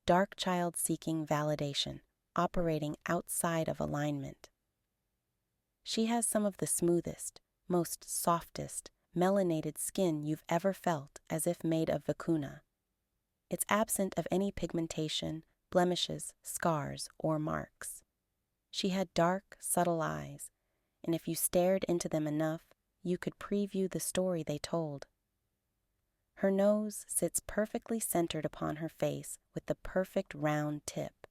dark child seeking validation, operating outside of alignment. She has some of the smoothest, most softest, melanated skin you've ever felt, as if made of vicuna. It's absent of any pigmentation, blemishes, scars, or marks. She had dark, subtle eyes, and if you stared into them enough, you could preview the story they told. Her nose sits perfectly centered upon her face with the perfect round tip.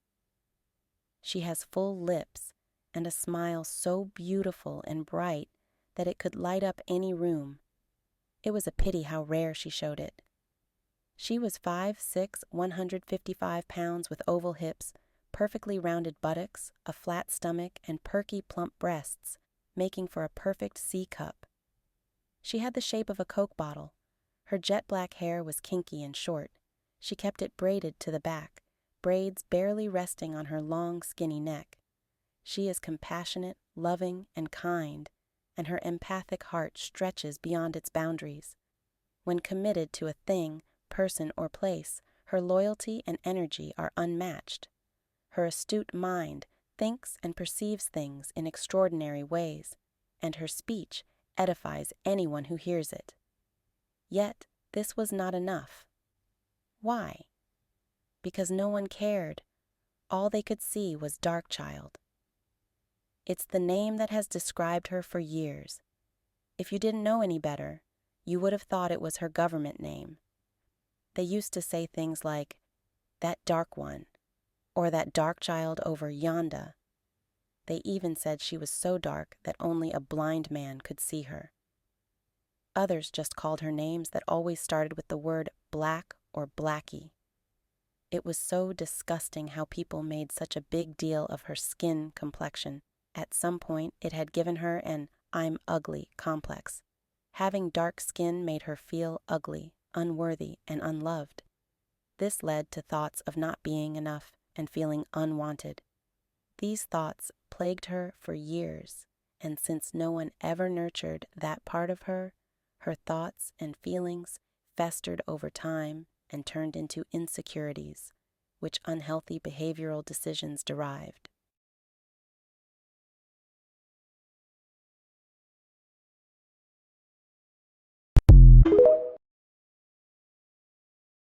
She has full lips and a smile so beautiful and bright that it could light up any room. It was a pity how rare she showed it. She was 5'6", 155 pounds with oval hips, perfectly rounded buttocks, a flat stomach, and perky plump breasts, making for a perfect C-cup. She had the shape of a Coke bottle. Her jet black hair was kinky and short. She kept it braided to the back, braids barely resting on her long, skinny neck. She is compassionate, loving, and kind, and her empathic heart stretches beyond its boundaries. When committed to a thing, person, or place, her loyalty and energy are unmatched. Her astute mind thinks and perceives things in extraordinary ways, and her speech edifies anyone who hears it. Yet, this was not enough. Why? Because no one cared. All they could see was Dark Child. It's the name that has described her for years. If you didn't know any better, you would have thought it was her government name. They used to say things like, "that dark one," or "that dark child over yonda." They even said she was so dark that only a blind man could see her. Others just called her names that always started with the word black or blackie. It was so disgusting how people made such a big deal of her skin complexion. At some point, it had given her an "I'm ugly" complex. Having dark skin made her feel ugly, unworthy, and unloved. This led to thoughts of not being enough and feeling unwanted. These thoughts plagued her for years, and since no one ever nurtured that part of her, her thoughts and feelings festered over time and turned into insecurities, which unhealthy behavioral decisions derived.